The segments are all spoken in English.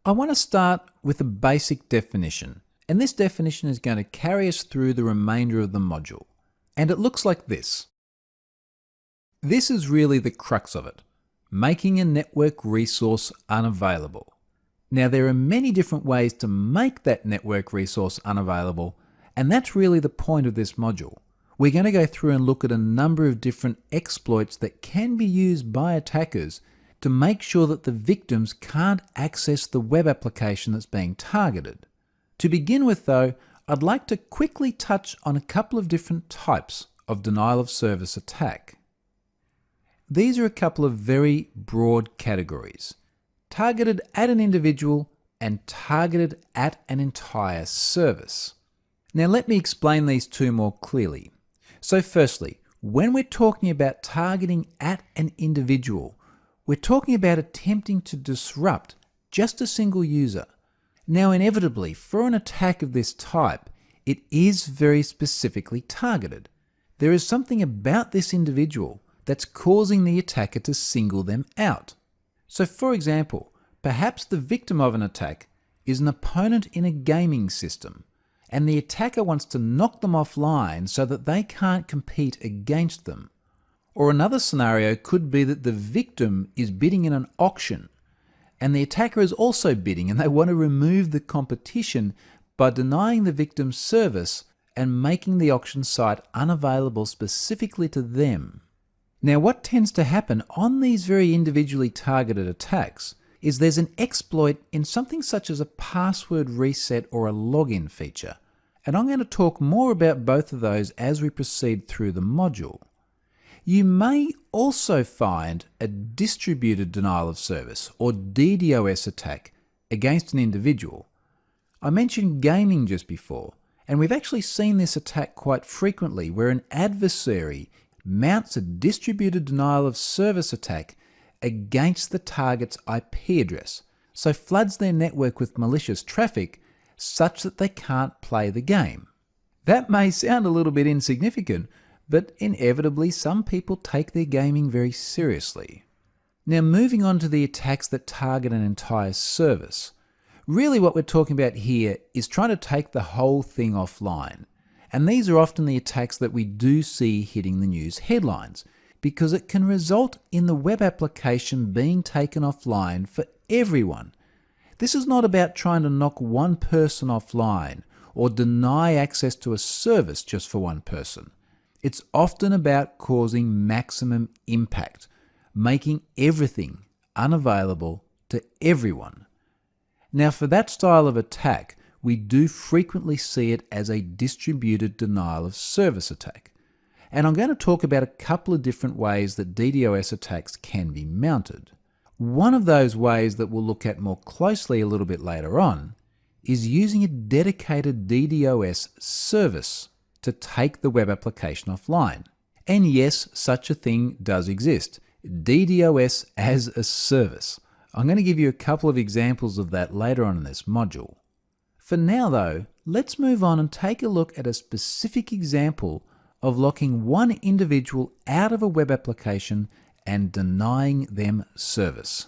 I want to start with a basic definition, and this definition is going to carry us through the remainder of the module. And it looks like this. This is really the crux of it, making a network resource unavailable. Now, there are many different ways to make that network resource unavailable, and that's really the point of this module. We're going to go through and look at a number of different exploits that can be used by attackers to make sure that the victims can't access the web application that's being targeted. To begin with though, I'd like to quickly touch on a couple of different types of denial of service attack. These are a couple of very broad categories: targeted at an individual and targeted at an entire service. Now let me explain these two more clearly. So firstly, when we're talking about targeting at an individual, we're talking about attempting to disrupt just a single user. Now inevitably, for an attack of this type, it is very specifically targeted. There is something about this individual that's causing the attacker to single them out. So for example, perhaps the victim of an attack is an opponent in a gaming system, and the attacker wants to knock them offline so that they can't compete against them. Or another scenario could be that the victim is bidding in an auction, and the attacker is also bidding, and they want to remove the competition by denying the victim's service and making the auction site unavailable specifically to them. Now, what tends to happen on these very individually targeted attacks is there's an exploit in something such as a password reset or a login feature. And I'm going to talk more about both of those as we proceed through the module. You may also find a distributed denial of service or DDoS attack against an individual. I mentioned gaming just before, and we've actually seen this attack quite frequently where an adversary mounts a distributed denial of service attack against the target's IP address, so floods their network with malicious traffic such that they can't play the game. That may sound a little bit insignificant, but inevitably some people take their gaming very seriously. Now moving on to the attacks that target an entire service. Really what we're talking about here is trying to take the whole thing offline. And these are often the attacks that we do see hitting the news headlines, because it can result in the web application being taken offline for everyone. This is not about trying to knock one person offline or deny access to a service just for one person. It's often about causing maximum impact, making everything unavailable to everyone. Now, for that style of attack, we do frequently see it as a distributed denial of service attack. And I'm going to talk about a couple of different ways that DDoS attacks can be mounted. One of those ways that we'll look at more closely a little bit later on is using a dedicated DDoS service to take the web application offline. And yes, such a thing does exist. DDoS as a service. I'm going to give you a couple of examples of that later on in this module. For now though, let's move on and take a look at a specific example of locking one individual out of a web application and denying them service.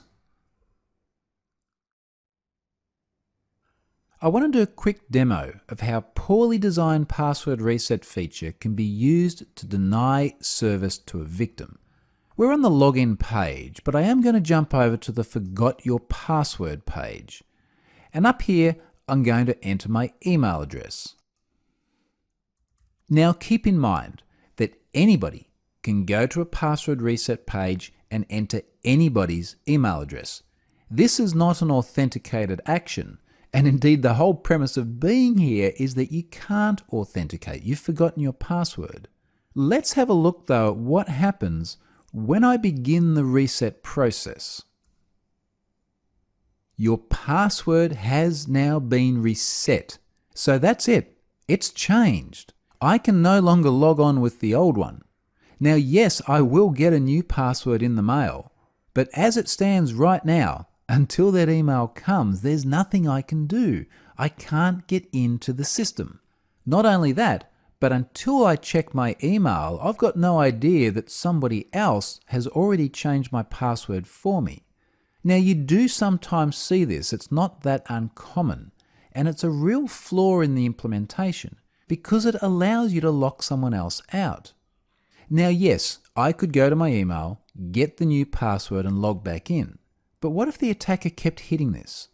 I want to do a quick demo of how poorly designed password reset feature can be used to deny service to a victim. We're on the login page, but I am going to jump over to the Forgot Your Password page. And up here, I'm going to enter my email address. Now keep in mind that anybody can go to a password reset page and enter anybody's email address. This is not an authenticated action, and indeed the whole premise of being here is that you can't authenticate. You've forgotten your password. Let's have a look though at what happens when I begin the reset process. Your password has now been reset. So that's it. It's changed. I can no longer log on with the old one. Now, yes, I will get a new password in the mail, but as it stands right now, until that email comes, there's nothing I can do. I can't get into the system. Not only that, but until I check my email, I've got no idea that somebody else has already changed my password for me. Now you do sometimes see this, it's not that uncommon, and it's a real flaw in the implementation because it allows you to lock someone else out. Now yes, I could go to my email, get the new password and log back in, but what if the attacker kept hitting this?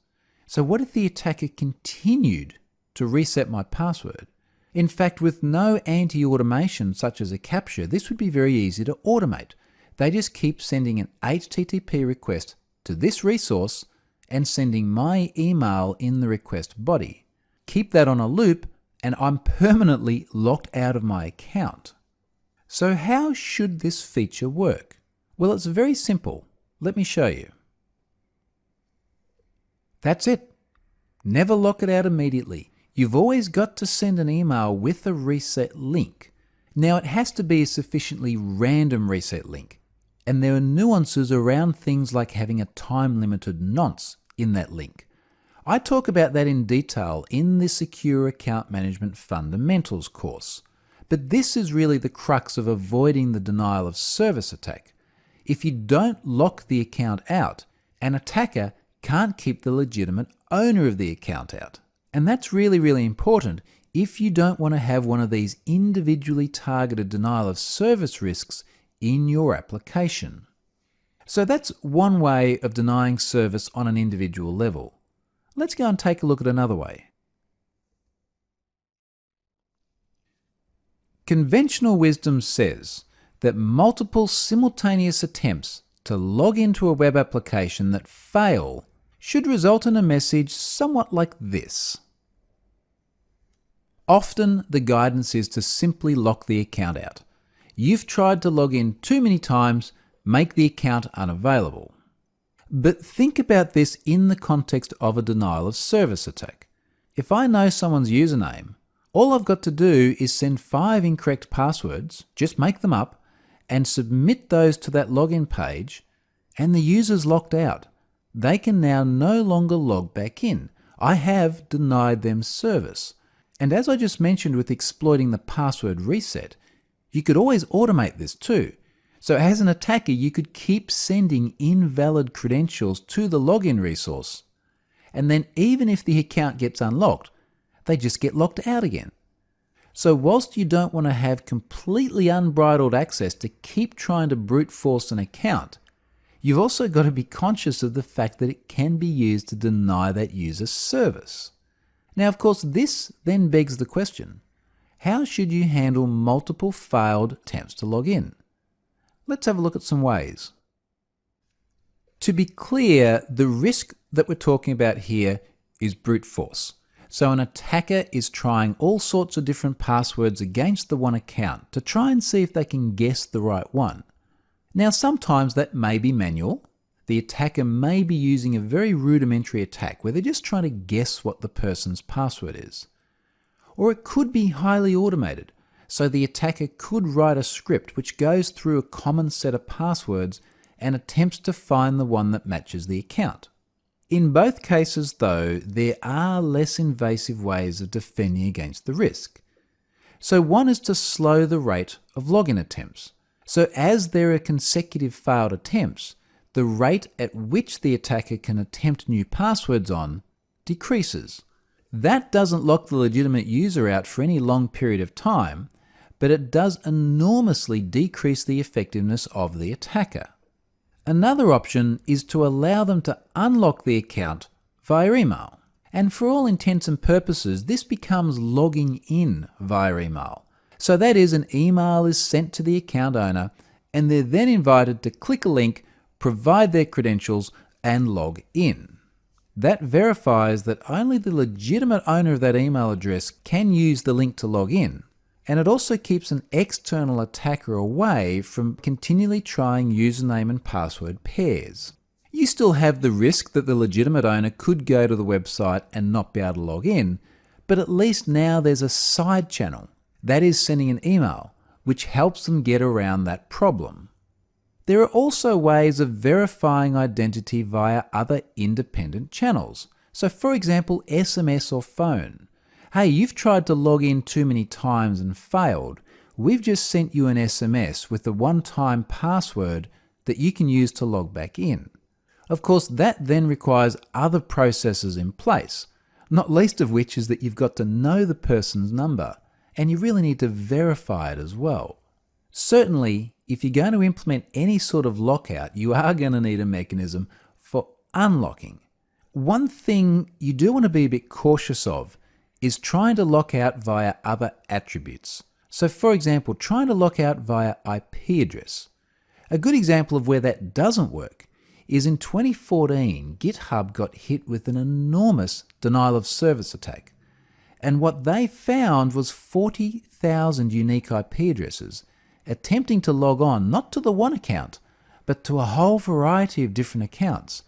So what if the attacker continued to reset my password? In fact, with no anti-automation such as a captcha, this would be very easy to automate. They just keep sending an HTTP request to this resource and sending my email in the request body. Keep that on a loop and I'm permanently locked out of my account. So how should this feature work? Well, it's very simple. Let me show you. That's it. Never lock it out immediately. You've always got to send an email with a reset link. Now it has to be a sufficiently random reset link. And there are nuances around things like having a time-limited nonce in that link. I talk about that in detail in the Secure Account Management Fundamentals course. But this is really the crux of avoiding the denial of service attack. If you don't lock the account out, an attacker can't keep the legitimate owner of the account out. And that's really, really important if you don't want to have one of these individually targeted denial of service risks in your application. So that's one way of denying service on an individual level. Let's go and take a look at another way. Conventional wisdom says that multiple simultaneous attempts to log into a web application that fail should result in a message somewhat like this. Often the guidance is to simply lock the account out. You've tried to log in too many times, make the account unavailable. But think about this in the context of a denial of service attack. If I know someone's username, all I've got to do is send 5 incorrect passwords, just make them up, and submit those to that login page, and the user's locked out. They can now no longer log back in. I have denied them service. And as I just mentioned with exploiting the password reset, you could always automate this too. So as an attacker, you could keep sending invalid credentials to the login resource. And then even if the account gets unlocked, they just get locked out again. So whilst you don't want to have completely unbridled access to keep trying to brute force an account, you've also got to be conscious of the fact that it can be used to deny that user service. Now, of course, this then begs the question, how should you handle multiple failed attempts to log in? Let's have a look at some ways. To be clear, the risk that we're talking about here is brute force. So an attacker is trying all sorts of different passwords against the one account to try and see if they can guess the right one. Now, sometimes that may be manual. The attacker may be using a very rudimentary attack where they're just trying to guess what the person's password is. Or it could be highly automated, so the attacker could write a script which goes through a common set of passwords and attempts to find the one that matches the account. In both cases, though, there are less invasive ways of defending against the risk. So one is to slow the rate of login attempts. So as there are consecutive failed attempts, the rate at which the attacker can attempt new passwords on decreases. That doesn't lock the legitimate user out for any long period of time, but it does enormously decrease the effectiveness of the attacker. Another option is to allow them to unlock the account via email. And for all intents and purposes, this becomes logging in via email. So that is, an email is sent to the account owner and they're then invited to click a link, provide their credentials, and log in. That verifies that only the legitimate owner of that email address can use the link to log in. And it also keeps an external attacker away from continually trying username and password pairs. You still have the risk that the legitimate owner could go to the website and not be able to log in, but at least now there's a side channel, that is sending an email, which helps them get around that problem. There are also ways of verifying identity via other independent channels. So for example, SMS or phone. Hey, you've tried to log in too many times and failed. We've just sent you an SMS with a one-time password that you can use to log back in. Of course, that then requires other processes in place, not least of which is that you've got to know the person's number, and you really need to verify it as well. Certainly, if you're going to implement any sort of lockout, you are going to need a mechanism for unlocking. One thing you do want to be a bit cautious of is trying to lock out via other attributes. So for example, trying to lock out via IP address. A good example of where that doesn't work is in 2014, GitHub got hit with an enormous denial of service attack. And what they found was 40,000 unique IP addresses attempting to log on not to the one account, but to a whole variety of different accounts,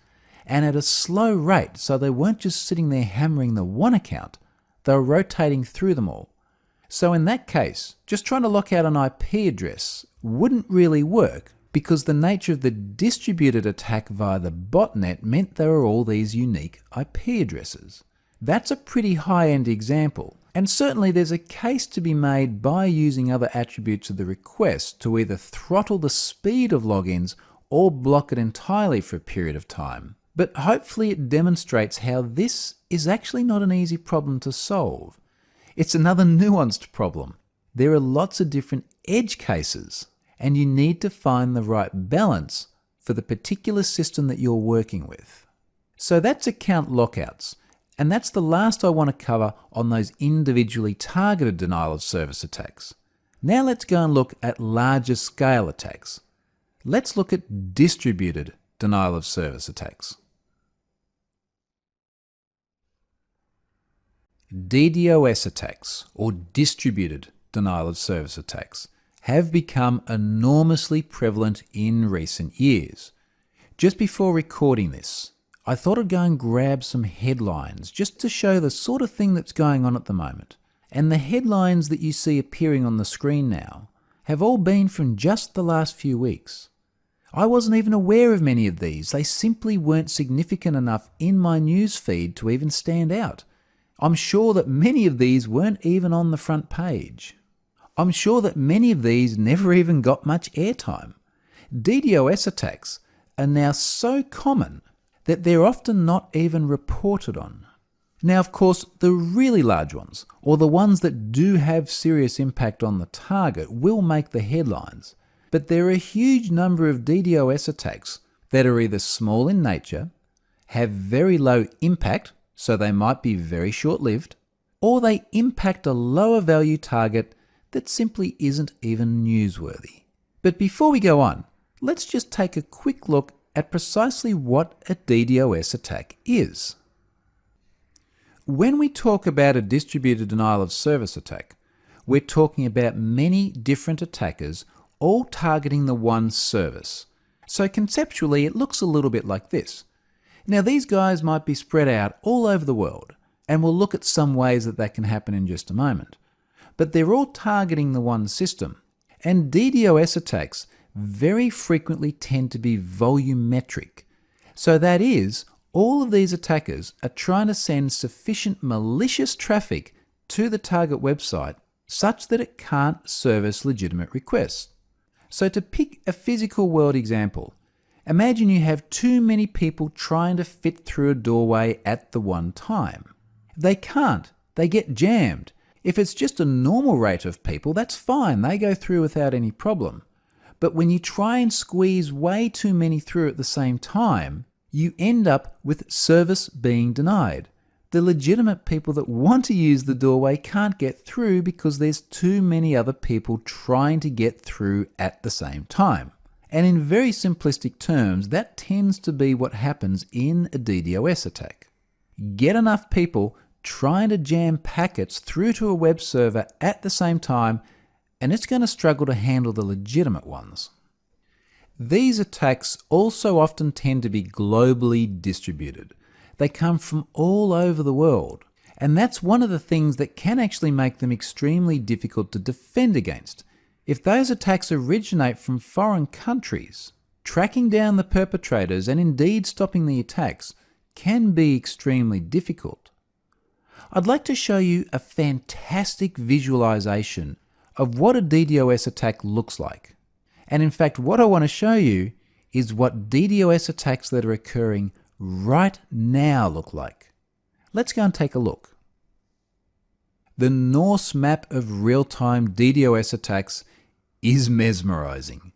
and at a slow rate, so they weren't just sitting there hammering the one account, they were rotating through them all. So in that case, just trying to lock out an IP address wouldn't really work, because the nature of the distributed attack via the botnet meant there were all these unique IP addresses. That's a pretty high-end example, and certainly there's a case to be made by using other attributes of the request to either throttle the speed of logins or block it entirely for a period of time. But hopefully it demonstrates how this is actually not an easy problem to solve. It's another nuanced problem. There are lots of different edge cases, and you need to find the right balance for the particular system that you're working with. So that's account lockouts, and that's the last I want to cover on those individually targeted denial of service attacks. Now let's go and look at larger scale attacks. Let's look at distributed denial of service attacks. DDoS attacks, or distributed denial of service attacks, have become enormously prevalent in recent years. Just before recording this, I thought I'd go and grab some headlines just to show the sort of thing that's going on at the moment. And the headlines that you see appearing on the screen now have all been from just the last few weeks. I wasn't even aware of many of these. They simply weren't significant enough in my news feed to even stand out. I'm sure that many of these weren't even on the front page. I'm sure that many of these never even got much airtime. DDoS attacks are now so common that they're often not even reported on. Now, of course, the really large ones, or the ones that do have serious impact on the target, will make the headlines. But there are a huge number of DDoS attacks that are either small in nature, have very low impact, so they might be very short-lived, or they impact a lower value target that simply isn't even newsworthy. But before we go on, let's just take a quick look at precisely what a DDoS attack is. When we talk about a distributed denial of service attack, we're talking about many different attackers all targeting the one service. So conceptually, it looks a little bit like this. Now, these guys might be spread out all over the world, and we'll look at some ways that that can happen in just a moment. But they're all targeting the one system. And DDoS attacks very frequently tend to be volumetric. So that is, all of these attackers are trying to send sufficient malicious traffic to the target website such that it can't service legitimate requests. So to pick a physical world example, imagine you have too many people trying to fit through a doorway at the one time. They can't. They get jammed. If it's just a normal rate of people, that's fine. They go through without any problem. But when you try and squeeze way too many through at the same time, you end up with service being denied. The legitimate people that want to use the doorway can't get through because there's too many other people trying to get through at the same time. And in very simplistic terms, that tends to be what happens in a DDoS attack. Get enough people trying to jam packets through to a web server at the same time, and it's going to struggle to handle the legitimate ones. These attacks also often tend to be globally distributed. They come from all over the world, and that's one of the things that can actually make them extremely difficult to defend against. If those attacks originate from foreign countries, tracking down the perpetrators and indeed stopping the attacks can be extremely difficult. I'd like to show you a fantastic visualization of what a DDoS attack looks like. And in fact, what I want to show you is what DDoS attacks that are occurring right now look like. Let's go and take a look. The Norse map of real-time DDoS attacks is mesmerizing.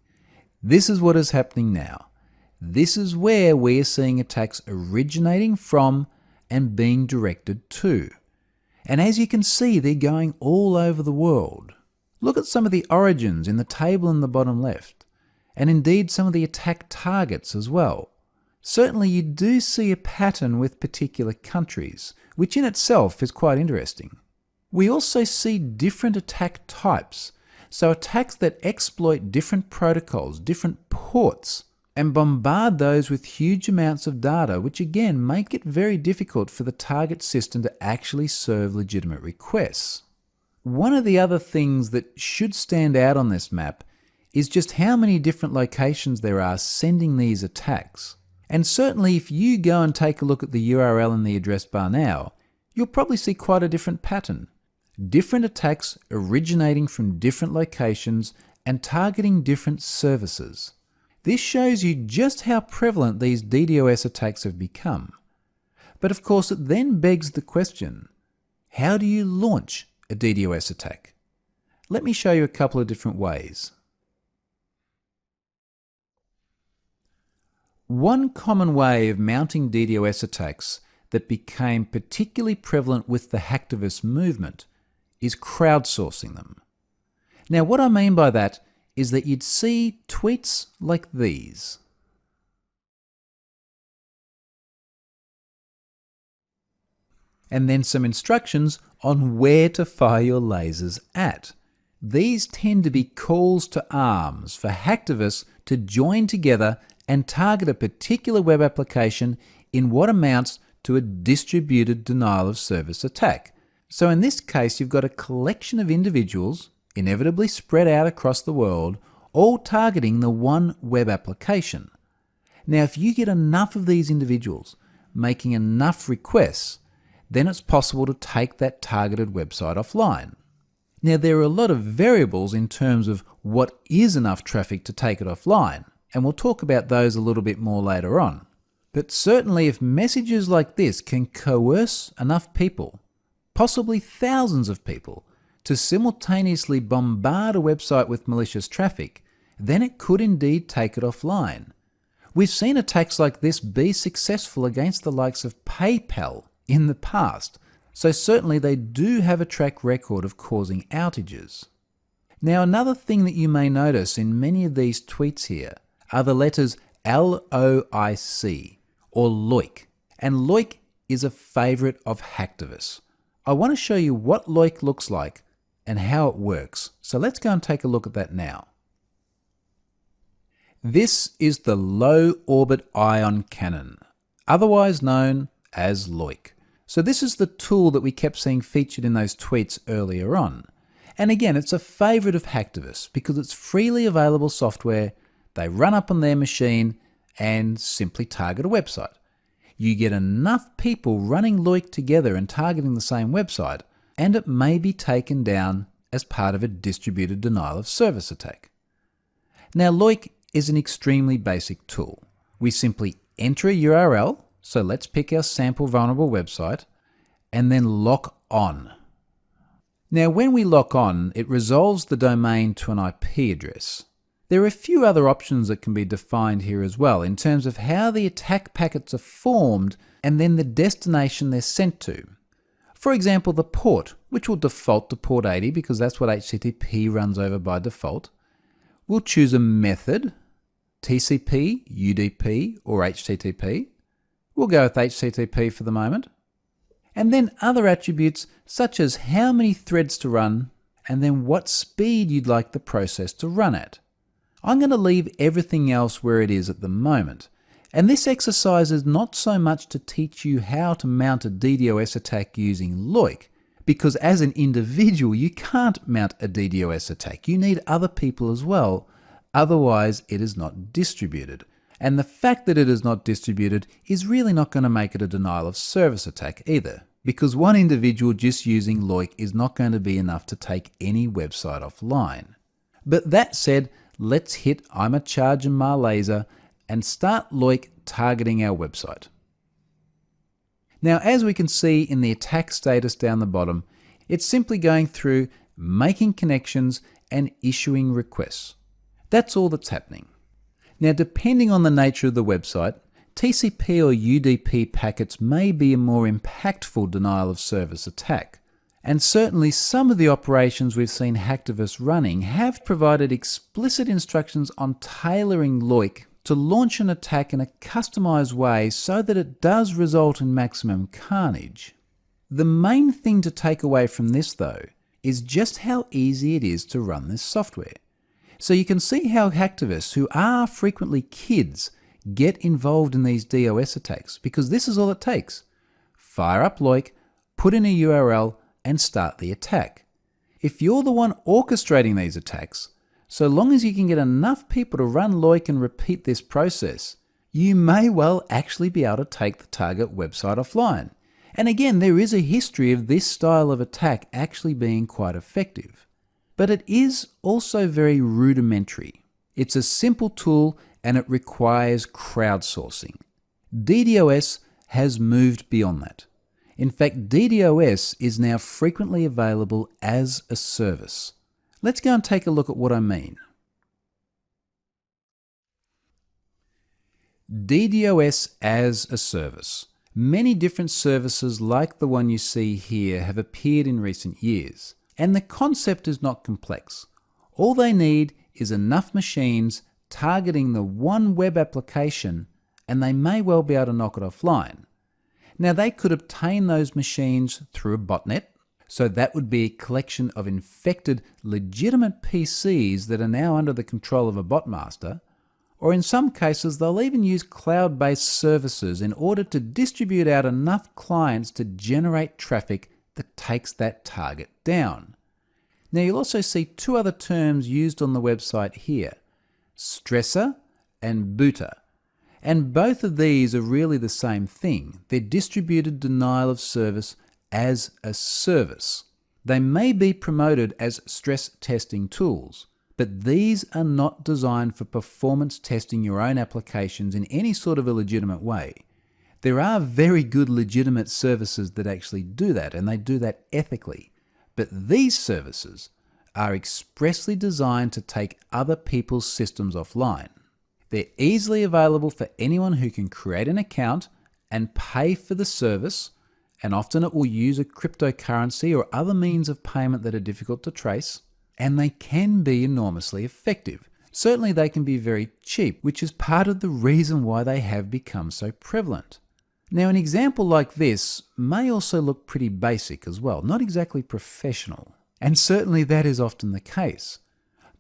This is what is happening now. This is where we are seeing attacks originating from and being directed to. And as you can see, they're going all over the world. Look at some of the origins in the table in the bottom left, and indeed some of the attack targets as well. Certainly you do see a pattern with particular countries, which in itself is quite interesting. We also see different attack types, so attacks that exploit different protocols, different ports, and bombard those with huge amounts of data, which again make it very difficult for the target system to actually serve legitimate requests. One of the other things that should stand out on this map is just how many different locations there are sending these attacks. And certainly if you go and take a look at the URL in the address bar now, you'll probably see quite a different pattern. Different attacks originating from different locations and targeting different services. This shows you just how prevalent these DDoS attacks have become. But of course it then begs the question, how do you launch a DDoS attack? Let me show you a couple of different ways. One common way of mounting DDoS attacks that became particularly prevalent with the hacktivist movement is crowdsourcing them. Now what I mean by that is that you'd see tweets like these. And then some instructions on where to fire your lasers at. These tend to be calls to arms for hacktivists to join together and target a particular web application in what amounts to a distributed denial of service attack. So in this case, you've got a collection of individuals, inevitably spread out across the world, all targeting the one web application. Now, if you get enough of these individuals making enough requests, then it's possible to take that targeted website offline. Now, there are a lot of variables in terms of what is enough traffic to take it offline, and we'll talk about those a little bit more later on. But certainly if messages like this can coerce enough people, possibly thousands of people, to simultaneously bombard a website with malicious traffic, then it could indeed take it offline. We've seen attacks like this be successful against the likes of PayPal in the past, so certainly they do have a track record of causing outages. Now another thing that you may notice in many of these tweets here are the letters LOIC or LOIC, and LOIC is a favourite of hacktivists. I want to show you what LOIC looks like and how it works, so let's go and take a look at that now. This is the Low Orbit Ion Cannon, otherwise known as LOIC. So this is the tool that we kept seeing featured in those tweets earlier on. And again, it's a favourite of hacktivists because it's freely available software, they run up on their machine and simply target a website. You get enough people running LOIC together and targeting the same website, and it may be taken down as part of a distributed denial of service attack. Now LOIC is an extremely basic tool. We simply enter a URL, so let's pick our sample vulnerable website, and then lock on. Now when we lock on, it resolves the domain to an IP address. There are a few other options that can be defined here as well in terms of how the attack packets are formed and then the destination they're sent to. For example, the port, which will default to port 80 because that's what HTTP runs over by default. We'll choose a method, TCP, UDP, or HTTP. We'll go with HTTP for the moment. And then other attributes such as how many threads to run and then what speed you'd like the process to run at. I'm going to leave everything else where it is at the moment. And this exercise is not so much to teach you how to mount a DDoS attack using LOIC, because as an individual you can't mount a DDoS attack. You need other people as well, otherwise it is not distributed. And the fact that it is not distributed is really not going to make it a denial of service attack either, because one individual just using LOIC is not going to be enough to take any website offline. But that said, let's hit I'm a charging my laser and start Loik targeting our website. Now, as we can see in the attack status down the bottom, it's simply going through, making connections, and issuing requests. That's all that's happening. Now, depending on the nature of the website, TCP or UDP packets may be a more impactful denial of service attack. And certainly some of the operations we've seen hacktivists running have provided explicit instructions on tailoring Loik to launch an attack in a customized way so that it does result in maximum carnage. The main thing to take away from this, though, is just how easy it is to run this software. So you can see how hacktivists, who are frequently kids, get involved in these DOS attacks, because this is all it takes. Fire up Loik, put in a URL, and start the attack. If you're the one orchestrating these attacks, so long as you can get enough people to run Loik and repeat this process, you may well actually be able to take the target website offline. And again, there is a history of this style of attack actually being quite effective. But it is also very rudimentary. It's a simple tool and it requires crowdsourcing. DDoS has moved beyond that. In fact, DDoS is now frequently available as a service. Let's go and take a look at what I mean. DDoS as a service. Many different services like the one you see here have appeared in recent years, and the concept is not complex. All they need is enough machines targeting the one web application, and they may well be able to knock it offline. Now, they could obtain those machines through a botnet, so that would be a collection of infected, legitimate PCs that are now under the control of a botmaster, or in some cases they'll even use cloud-based services in order to distribute out enough clients to generate traffic that takes that target down. Now, you'll also see two other terms used on the website here, stressor and booter. And both of these are really the same thing. They're distributed denial of service as a service. They may be promoted as stress testing tools, but these are not designed for performance testing your own applications in any sort of a legitimate way. There are very good legitimate services that actually do that, and they do that ethically. But these services are expressly designed to take other people's systems offline. They're easily available for anyone who can create an account and pay for the service, and often it will use a cryptocurrency or other means of payment that are difficult to trace, and they can be enormously effective. Certainly they can be very cheap, which is part of the reason why they have become so prevalent. Now, an example like this may also look pretty basic as well, not exactly professional, and certainly that is often the case.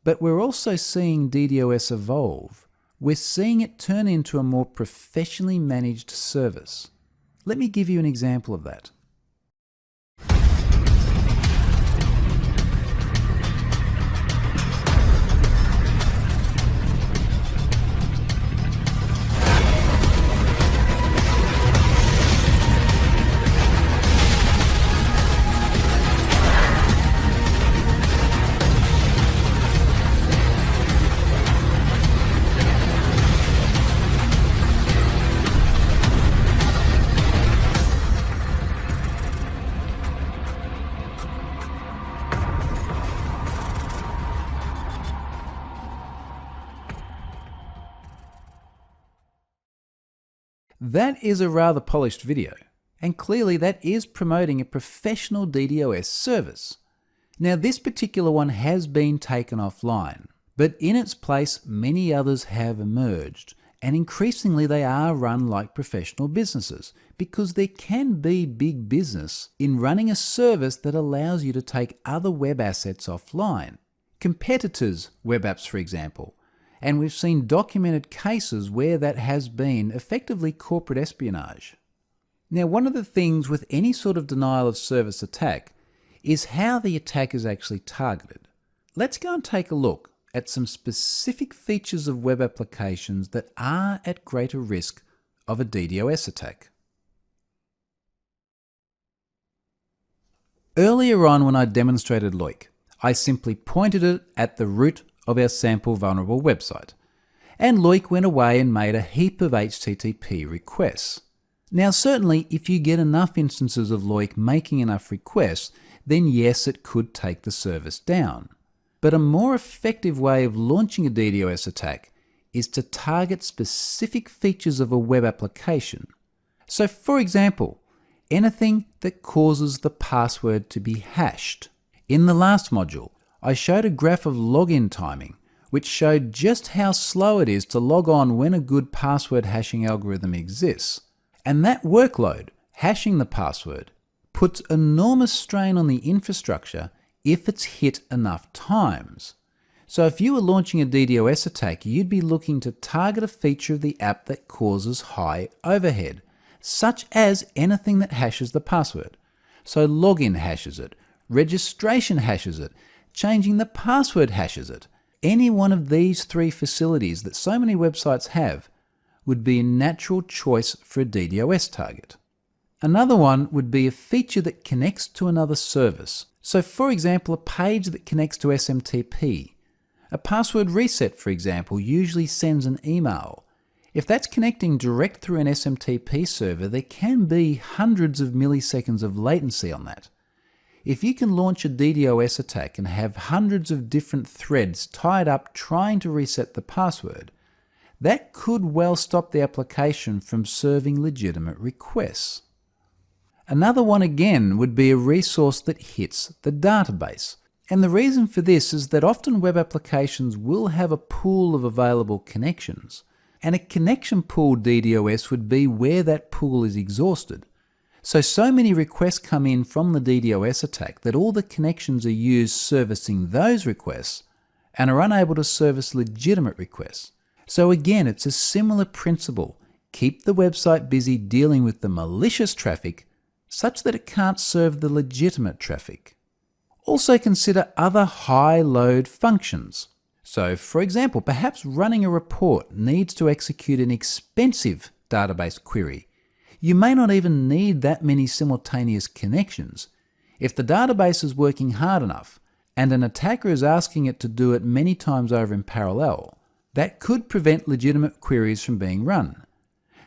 But we're also seeing DDoS evolve. We're seeing it turn into a more professionally managed service. Let me give you an example of that. That is a rather polished video, and clearly that is promoting a professional DDoS service. Now, this particular one has been taken offline, but in its place many others have emerged, and increasingly they are run like professional businesses, because there can be big business in running a service that allows you to take other web assets offline. Competitors' web apps, for example. And we've seen documented cases where that has been effectively corporate espionage. Now, one of the things with any sort of denial of service attack is how the attack is actually targeted. Let's go and take a look at some specific features of web applications that are at greater risk of a DDoS attack. Earlier on, when I demonstrated Loik, I simply pointed it at the root of our sample vulnerable website. and Loic went away and made a heap of HTTP requests. Now certainly if you get enough instances of Loic making enough requests, then yes, it could take the service down. But a more effective way of launching a DDoS attack is to target specific features of a web application. So for example, anything that causes the password to be hashed. In the last module, I showed a graph of login timing, which showed just how slow it is to log on when a good password hashing algorithm exists. And that workload, hashing the password, puts enormous strain on the infrastructure if it's hit enough times. So if you were launching a DDoS attack, you'd be looking to target a feature of the app that causes high overhead, such as anything that hashes the password. So login hashes it, registration hashes it, changing the password hashes it. Any one of these three facilities that so many websites have would be a natural choice for a DDoS target. Another one would be a feature that connects to another service. So for example, a page that connects to SMTP. A password reset, for example, usually sends an email. If that's connecting direct through an SMTP server, there can be hundreds of milliseconds of latency on that. If you can launch a DDoS attack and have hundreds of different threads tied up trying to reset the password, that could well stop the application from serving legitimate requests. Another one again would be a resource that hits the database. And the reason for this is that often web applications will have a pool of available connections. And a connection pool DDoS would be where that pool is exhausted. So many requests come in from the DDoS attack that all the connections are used servicing those requests and are unable to service legitimate requests. So again, it's a similar principle. Keep the website busy dealing with the malicious traffic such that it can't serve the legitimate traffic. Also consider other high-load functions. So for example, perhaps running a report needs to execute an expensive database query. You may not even need that many simultaneous connections. If the database is working hard enough and an attacker is asking it to do it many times over in parallel, that could prevent legitimate queries from being run.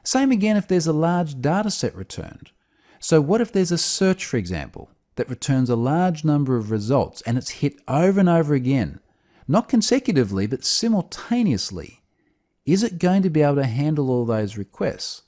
Same again if there's a large dataset returned. So what if there's a search, for example, that returns a large number of results and it's hit over and over again, not consecutively but simultaneously? Is it going to be able to handle all those requests?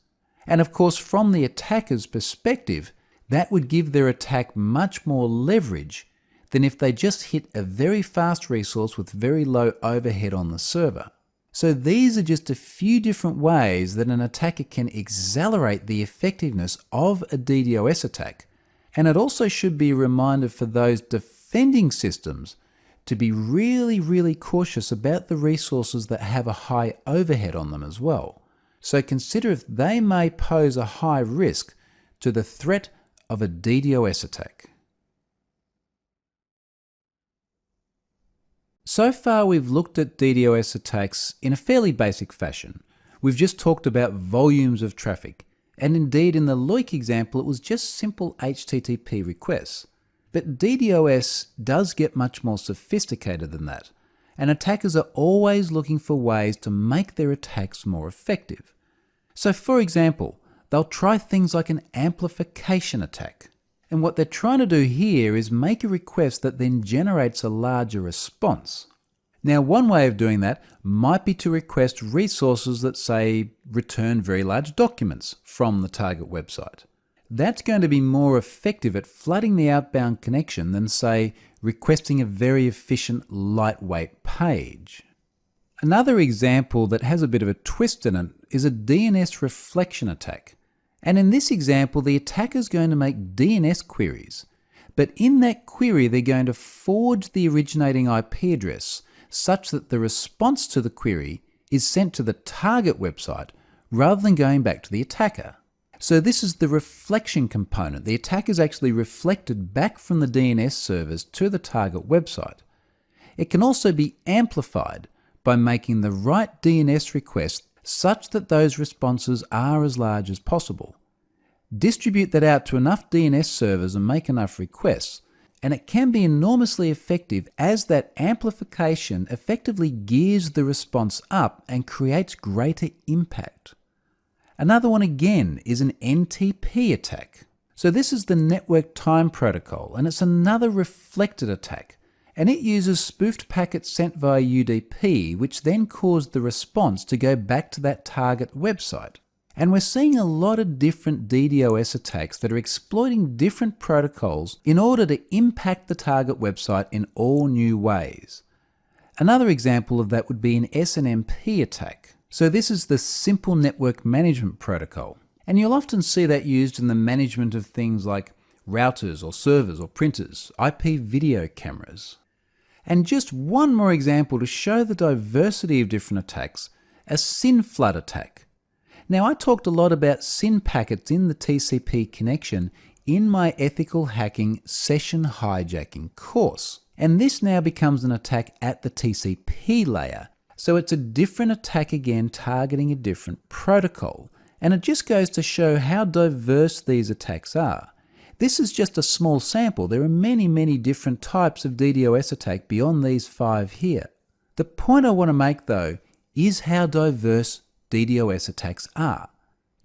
And of course, from the attacker's perspective, that would give their attack much more leverage than if they just hit a very fast resource with very low overhead on the server. So these are just a few different ways that an attacker can accelerate the effectiveness of a DDoS attack. And it also should be a reminder for those defending systems to be really cautious about the resources that have a high overhead on them as well. So consider if they may pose a high risk to the threat of a DDoS attack. So far we've looked at DDoS attacks in a fairly basic fashion. We've just talked about volumes of traffic, and indeed in the Loic example it was just simple HTTP requests. But DDoS does get much more sophisticated than that, and attackers are always looking for ways to make their attacks more effective. So for example, they'll try things like an amplification attack. And what they're trying to do here is make a request that then generates a larger response. Now, one way of doing that might be to request resources that, say, return very large documents from the target website. That's going to be more effective at flooding the outbound connection than, say, requesting a very efficient, lightweight page. Another example that has a bit of a twist in it is a DNS reflection attack. And in this example, the attacker is going to make DNS queries. But in that query, they're going to forge the originating IP address such that the response to the query is sent to the target website rather than going back to the attacker. So this is the reflection component. The attack is actually reflected back from the DNS servers to the target website. It can also be amplified by making the right DNS request such that those responses are as large as possible. Distribute that out to enough DNS servers and make enough requests, and it can be enormously effective as that amplification effectively gears the response up and creates greater impact. Another one again is an NTP attack. So this is the network time protocol, and it's another reflected attack, and it uses spoofed packets sent via UDP, which then cause the response to go back to that target website. And we're seeing a lot of different DDoS attacks that are exploiting different protocols in order to impact the target website in all new ways. Another example of that would be an SNMP attack. So this is the Simple Network Management Protocol. And you'll often see that used in the management of things like routers or servers or printers, IP video cameras. And just one more example to show the diversity of different attacks, a SYN flood attack. Now, I talked a lot about SYN packets in the TCP connection in my ethical hacking session hijacking course. And this now becomes an attack at the TCP layer. So it's a different attack again, targeting a different protocol. And it just goes to show how diverse these attacks are. This is just a small sample. There are many, many different types of DDoS attack beyond these 5 here. The point I want to make though is how diverse DDoS attacks are.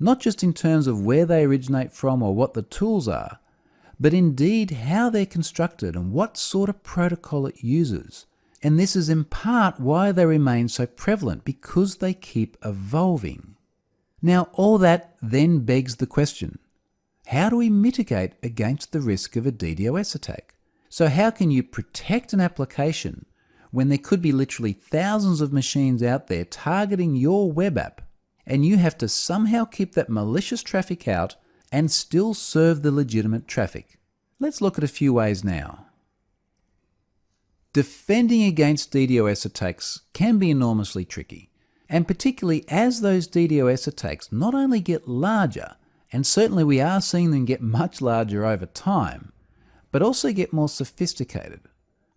Not just in terms of where they originate from or what the tools are, but indeed how they're constructed and what sort of protocol it uses. And this is in part why they remain so prevalent, because they keep evolving. Now, all that then begs the question, how do we mitigate against the risk of a DDoS attack? So how can you protect an application when there could be literally thousands of machines out there targeting your web app, and you have to somehow keep that malicious traffic out and still serve the legitimate traffic? Let's look at a few ways now. Defending against DDoS attacks can be enormously tricky, and particularly as those DDoS attacks not only get larger, and certainly we are seeing them get much larger over time, but also get more sophisticated.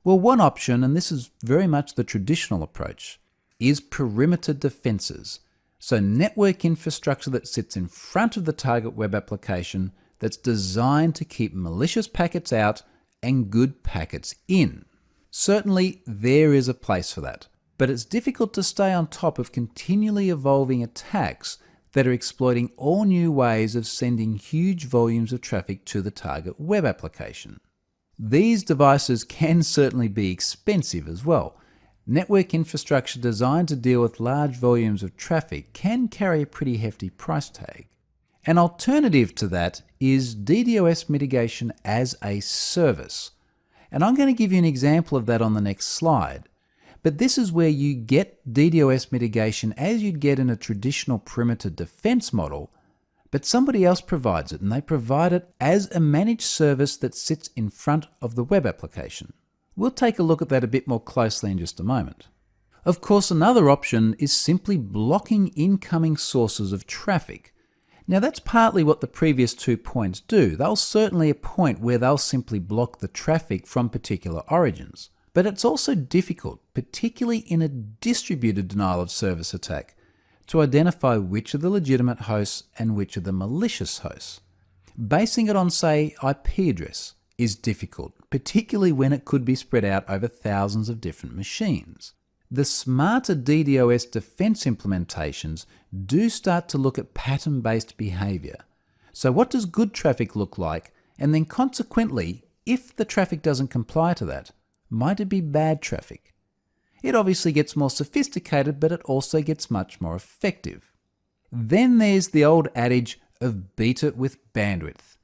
Well, one option, and this is very much the traditional approach, is perimeter defenses. So network infrastructure that sits in front of the target web application that's designed to keep malicious packets out and good packets in. Certainly there is a place for that, but it's difficult to stay on top of continually evolving attacks that are exploiting all new ways of sending huge volumes of traffic to the target web application. These devices can certainly be expensive as well. Network infrastructure designed to deal with large volumes of traffic can carry a pretty hefty price tag. An alternative to that is DDoS mitigation as a service. And I'm going to give you an example of that on the next slide. But this is where you get DDoS mitigation as you'd get in a traditional perimeter defense model, but somebody else provides it, and they provide it as a managed service that sits in front of the web application. We'll take a look at that a bit more closely in just a moment. Of course, another option is simply blocking incoming sources of traffic. Now that's partly what the previous 2 points do. They'll certainly a point where they'll simply block the traffic from particular origins. But it's also difficult, particularly in a distributed denial of service attack, to identify which are the legitimate hosts and which are the malicious hosts. Basing it on, say, IP address is difficult, particularly when it could be spread out over thousands of different machines. The smarter DDoS defense implementations do start to look at pattern-based behavior. So what does good traffic look like? And then consequently, if the traffic doesn't comply to that, might it be bad traffic? It obviously gets more sophisticated, but it also gets much more effective. Then there's the old adage of beat it with bandwidth.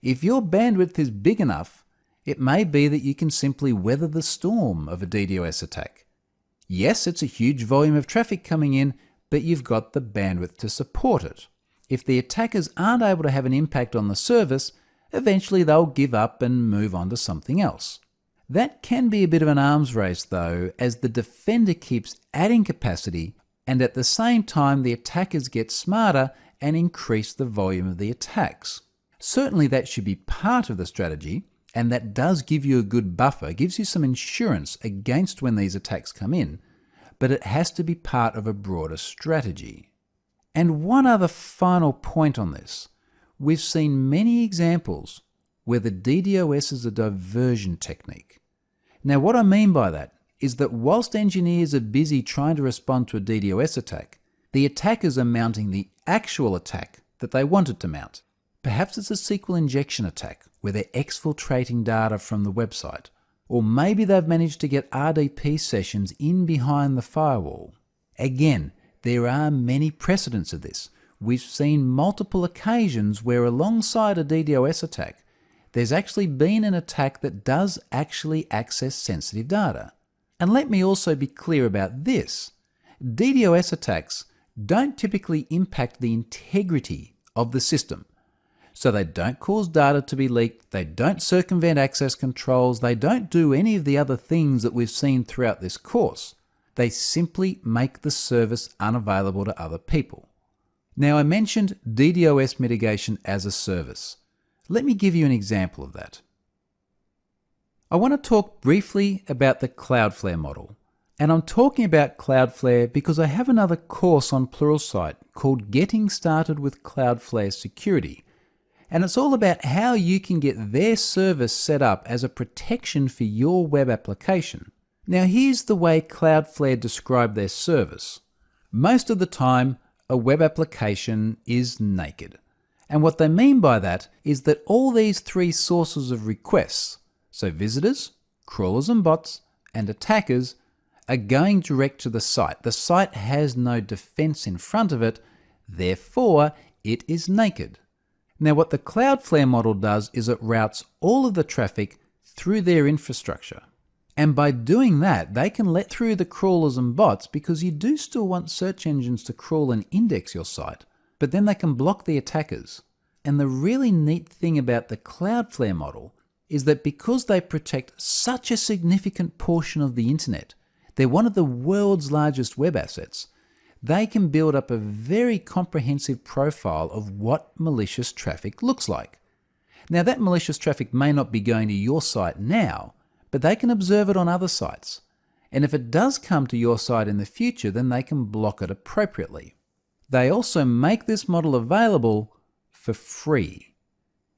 If your bandwidth is big enough, it may be that you can simply weather the storm of a DDoS attack. Yes, it's a huge volume of traffic coming in, but you've got the bandwidth to support it. If the attackers aren't able to have an impact on the service, eventually they'll give up and move on to something else. That can be a bit of an arms race though, as the defender keeps adding capacity, and at the same time the attackers get smarter and increase the volume of the attacks. Certainly that should be part of the strategy, and that does give you a good buffer, gives you some insurance against when these attacks come in, but it has to be part of a broader strategy. And one other final point on this. We've seen many examples where the DDoS is a diversion technique. Now, what I mean by that is that whilst engineers are busy trying to respond to a DDoS attack, the attackers are mounting the actual attack that they wanted to mount. Perhaps it's a SQL injection attack where they're exfiltrating data from the website. Or maybe they've managed to get RDP sessions in behind the firewall. Again, there are many precedents of this. We've seen multiple occasions where alongside a DDoS attack, there's actually been an attack that does actually access sensitive data. And let me also be clear about this. DDoS attacks don't typically impact the integrity of the system. So they don't cause data to be leaked, they don't circumvent access controls, they don't do any of the other things that we've seen throughout this course. They simply make the service unavailable to other people. Now, I mentioned DDoS mitigation as a service. Let me give you an example of that. I want to talk briefly about the CloudFlare model. And I'm talking about CloudFlare because I have another course on Pluralsight called Getting Started with CloudFlare Security. And it's all about how you can get their service set up as a protection for your web application. Now, here's the way CloudFlare describe their service. Most of the time, a web application is naked. And what they mean by that is that all these three sources of requests, so visitors, crawlers and bots, and attackers, are going direct to the site. The site has no defense in front of it, therefore it is naked. Now, what the CloudFlare model does is it routes all of the traffic through their infrastructure. And by doing that, they can let through the crawlers and bots because you do still want search engines to crawl and index your site, but then they can block the attackers. And the really neat thing about the CloudFlare model is that because they protect such a significant portion of the internet, they're one of the world's largest web assets, they can build up a very comprehensive profile of what malicious traffic looks like. Now, that malicious traffic may not be going to your site now, but they can observe it on other sites. And if it does come to your site in the future, then they can block it appropriately. They also make this model available for free.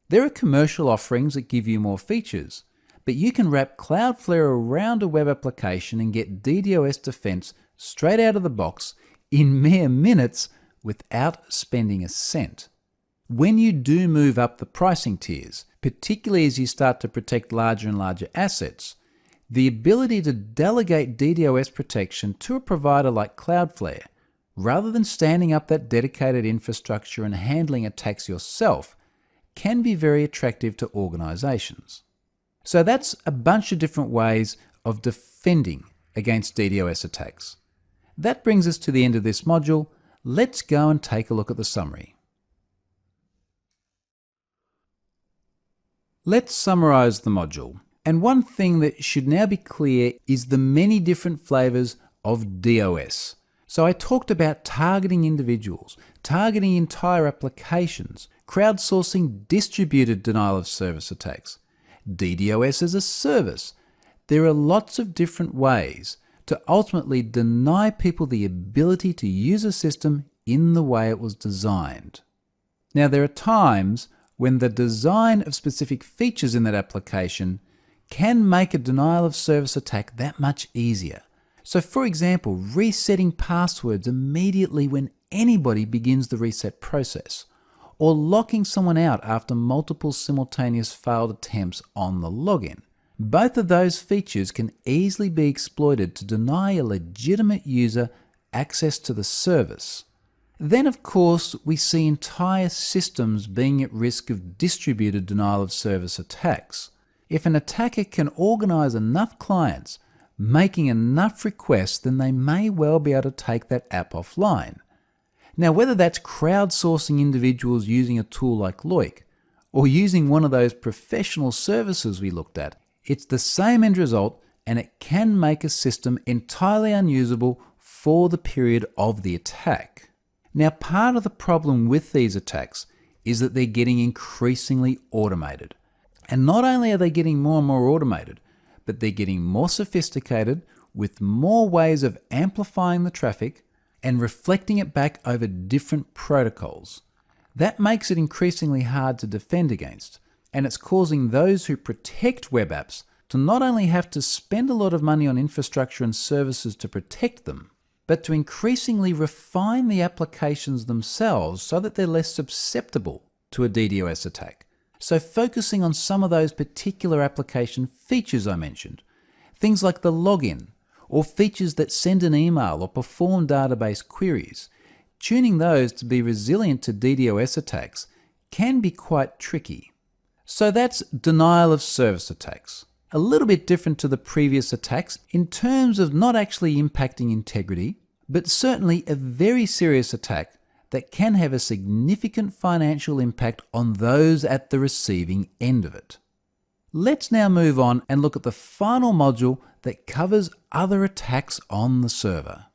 There are commercial offerings that give you more features, but you can wrap CloudFlare around a web application and get DDoS defense straight out of the box in mere minutes without spending a cent. When you do move up the pricing tiers, particularly as you start to protect larger and larger assets, the ability to delegate DDoS protection to a provider like CloudFlare, rather than standing up that dedicated infrastructure and handling attacks yourself, can be very attractive to organizations. So that's a bunch of different ways of defending against DDoS attacks. That brings us to the end of this module. Let's go and take a look at the summary. Let's summarize the module. And one thing that should now be clear is the many different flavors of DOS. So I talked about targeting individuals, targeting entire applications, crowdsourcing distributed denial of service attacks, DDoS as a service. There are lots of different ways to ultimately deny people the ability to use a system in the way it was designed. Now, there are times when the design of specific features in that application can make a denial of service attack that much easier. So for example, resetting passwords immediately when anybody begins the reset process, or locking someone out after multiple simultaneous failed attempts on the login. Both of those features can easily be exploited to deny a legitimate user access to the service. Then, of course, we see entire systems being at risk of distributed denial of service attacks. If an attacker can organize enough clients making enough requests, then they may well be able to take that app offline. Now, whether that's crowdsourcing individuals using a tool like Loik, or using one of those professional services we looked at, it's the same end result, and it can make a system entirely unusable for the period of the attack. Now, part of the problem with these attacks is that they're getting increasingly automated. And not only are they getting more and more automated, but they're getting more sophisticated with more ways of amplifying the traffic and reflecting it back over different protocols. That makes it increasingly hard to defend against. and it's causing those who protect web apps to not only have to spend a lot of money on infrastructure and services to protect them, but to increasingly refine the applications themselves so that they're less susceptible to a DDoS attack. So focusing on some of those particular application features I mentioned, things like the login, or features that send an email or perform database queries, tuning those to be resilient to DDoS attacks can be quite tricky. So that's denial of service attacks. A little bit different to the previous attacks in terms of not actually impacting integrity, but certainly a very serious attack that can have a significant financial impact on those at the receiving end of it. Let's now move on and look at the final module that covers other attacks on the server.